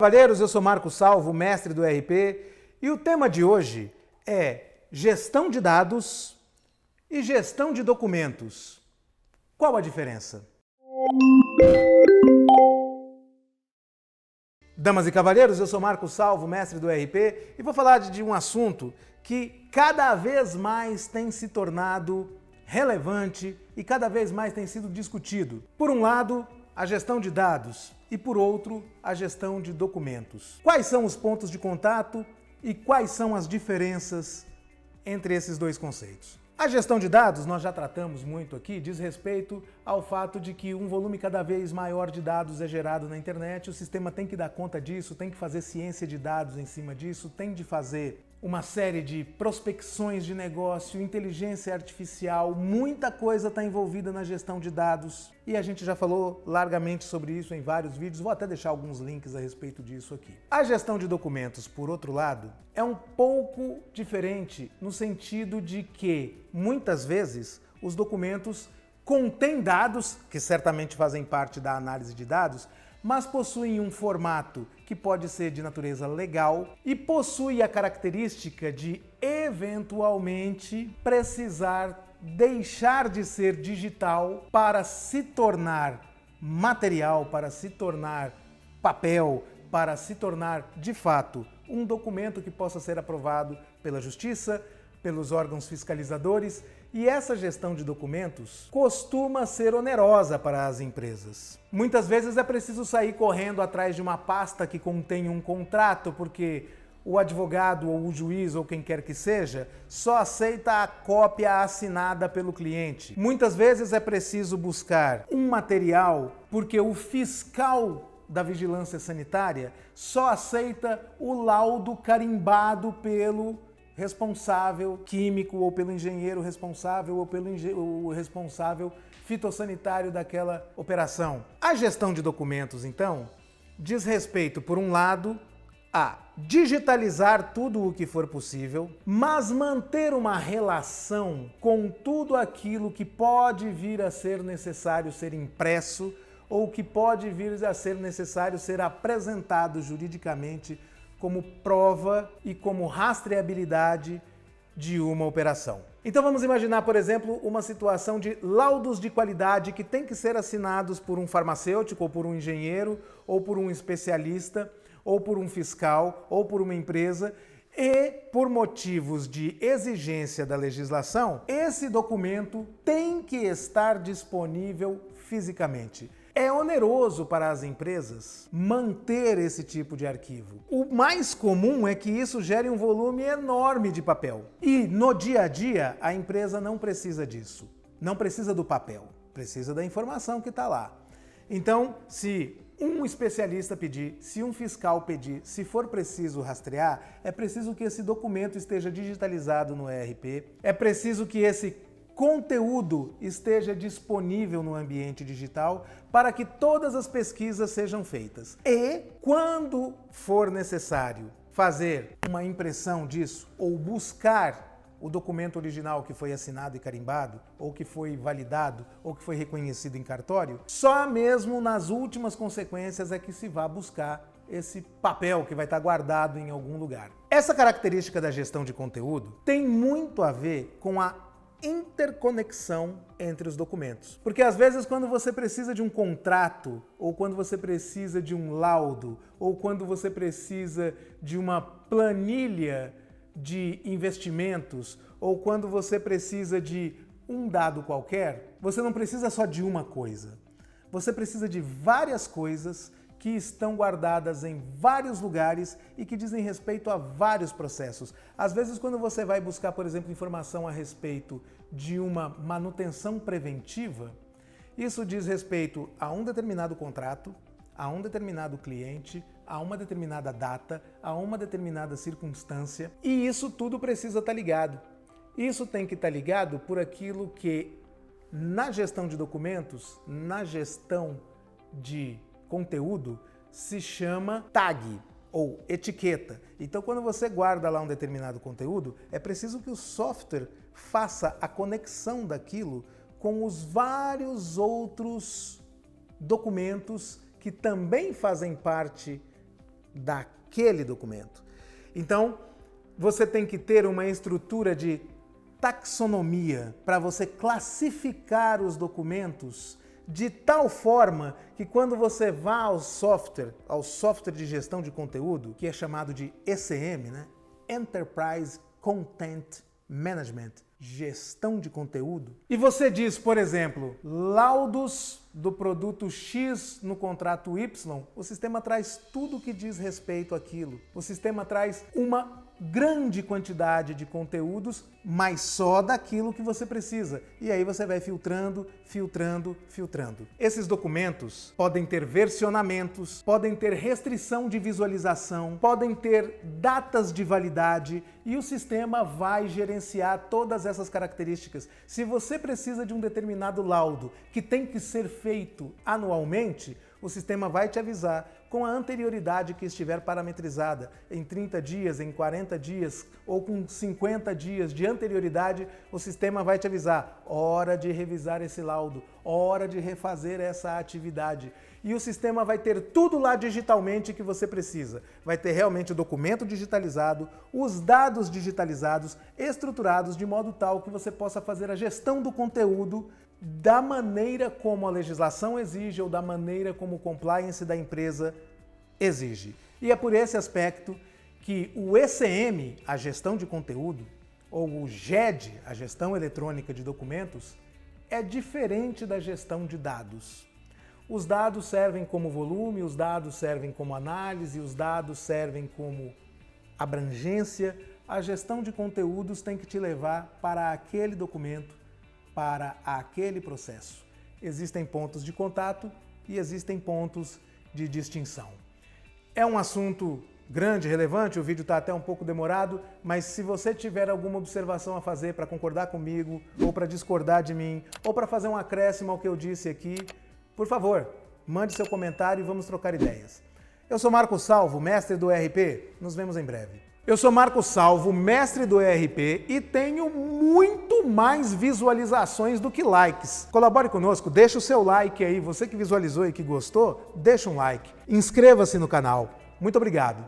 Cavalheiros, eu sou Marco Salvo, mestre do ERP, e o tema de hoje é gestão de dados e gestão de documentos. Qual a diferença? Damas e cavalheiros, eu sou Marco Salvo, mestre do ERP, e vou falar de um assunto que cada vez mais tem se tornado relevante e cada vez mais tem sido discutido. Por um lado, a gestão de dados e, por outro, a gestão de documentos. Quais são os pontos de contato e quais são as diferenças entre esses dois conceitos? A gestão de dados, nós já tratamos muito aqui, diz respeito ao fato de que um volume cada vez maior de dados é gerado na internet, o sistema tem que dar conta disso, tem que fazer ciência de dados em cima disso, tem de fazer uma série de prospecções de negócio, inteligência artificial, muita coisa está envolvida na gestão de dados e a gente já falou largamente sobre isso em vários vídeos, vou até deixar alguns links a respeito disso aqui. A gestão de documentos, por outro lado, é um pouco diferente no sentido de que, muitas vezes, os documentos contêm dados, que certamente fazem parte da análise de dados, mas possuem um formato que pode ser de natureza legal e possui a característica de, eventualmente, precisar deixar de ser digital para se tornar material, para se tornar papel, para se tornar, de fato, um documento que possa ser aprovado pela Justiça, pelos órgãos fiscalizadores, e essa gestão de documentos costuma ser onerosa para as empresas. Muitas vezes é preciso sair correndo atrás de uma pasta que contém um contrato, porque o advogado ou o juiz ou quem quer que seja só aceita a cópia assinada pelo cliente. Muitas vezes é preciso buscar um material porque o fiscal da vigilância sanitária só aceita o laudo carimbado pelo responsável químico ou pelo engenheiro responsável ou pelo responsável fitossanitário daquela operação. A gestão de documentos, então, diz respeito, por um lado, a digitalizar tudo o que for possível, mas manter uma relação com tudo aquilo que pode vir a ser necessário ser impresso ou que pode vir a ser necessário ser apresentado juridicamente como prova e como rastreabilidade de uma operação. Então vamos imaginar, por exemplo, uma situação de laudos de qualidade que tem que ser assinados por um farmacêutico, ou por um engenheiro, ou por um especialista, ou por um fiscal, ou por uma empresa, e por motivos de exigência da legislação, esse documento tem que estar disponível fisicamente. É oneroso para as empresas manter esse tipo de arquivo. O mais comum é que isso gere um volume enorme de papel. E no dia a dia, a empresa não precisa disso. Não precisa do papel, precisa da informação que está lá. Então, se um especialista pedir, se um fiscal pedir, se for preciso rastrear, é preciso que esse documento esteja digitalizado no ERP, é preciso que esse conteúdo esteja disponível no ambiente digital para que todas as pesquisas sejam feitas. E, quando for necessário fazer uma impressão disso ou buscar o documento original que foi assinado e carimbado, ou que foi validado, ou que foi reconhecido em cartório, só mesmo nas últimas consequências é que se vai buscar esse papel que vai estar guardado em algum lugar. Essa característica da gestão de conteúdo tem muito a ver com a interconexão entre os documentos. Porque às vezes quando você precisa de um contrato, ou quando você precisa de um laudo, ou quando você precisa de uma planilha de investimentos, ou quando você precisa de um dado qualquer, você não precisa só de uma coisa. Você precisa de várias coisas que estão guardadas em vários lugares e que dizem respeito a vários processos. Às vezes, quando você vai buscar, por exemplo, informação a respeito de uma manutenção preventiva, isso diz respeito a um determinado contrato, a um determinado cliente, a uma determinada data, a uma determinada circunstância, e isso tudo precisa estar ligado. Isso tem que estar ligado por aquilo que, na gestão de documentos, na gestão de conteúdo, se chama tag ou etiqueta. Então, quando você guarda lá um determinado conteúdo, é preciso que o software faça a conexão daquilo com os vários outros documentos que também fazem parte daquele documento. Então, você tem que ter uma estrutura de taxonomia para você classificar os documentos de tal forma que quando você vá ao software de gestão de conteúdo, que é chamado de ECM, né? Enterprise Content Management, gestão de conteúdo, e você diz, por exemplo, laudos do produto X no contrato Y, o sistema traz tudo o que diz respeito àquilo. O sistema traz uma grande quantidade de conteúdos, mas só daquilo que você precisa. E aí você vai filtrando, filtrando, filtrando. Esses documentos podem ter versionamentos, podem ter restrição de visualização, podem ter datas de validade e o sistema vai gerenciar todas essas características. Se você precisa de um determinado laudo que tem que ser feito anualmente, o sistema vai te avisar com a anterioridade que estiver parametrizada, em 30 dias, em 40 dias ou com 50 dias de anterioridade, o sistema vai te avisar, hora de revisar esse laudo, hora de refazer essa atividade. E o sistema vai ter tudo lá digitalmente que você precisa. Vai ter realmente o documento digitalizado, os dados digitalizados, estruturados de modo tal que você possa fazer a gestão do conteúdo da maneira como a legislação exige ou da maneira como o compliance da empresa exige. E é por esse aspecto que o ECM, a gestão de conteúdo, ou o GED, a gestão eletrônica de documentos, é diferente da gestão de dados. Os dados servem como volume, os dados servem como análise, os dados servem como abrangência. A gestão de conteúdos tem que te levar para aquele documento, para aquele processo. Existem pontos de contato e existem pontos de distinção. É um assunto grande, relevante, o vídeo está até um pouco demorado, mas se você tiver alguma observação a fazer para concordar comigo, ou para discordar de mim, ou para fazer um acréscimo ao que eu disse aqui, por favor, mande seu comentário e vamos trocar ideias. Eu sou Marcos Salvo, mestre do ERP, nos vemos em breve. Eu sou Marcos Salvo, mestre do ERP e tenho muito mais visualizações do que likes. Colabore conosco, deixa o seu like aí, você que visualizou e que gostou, deixa um like. Inscreva-se no canal. Muito obrigado.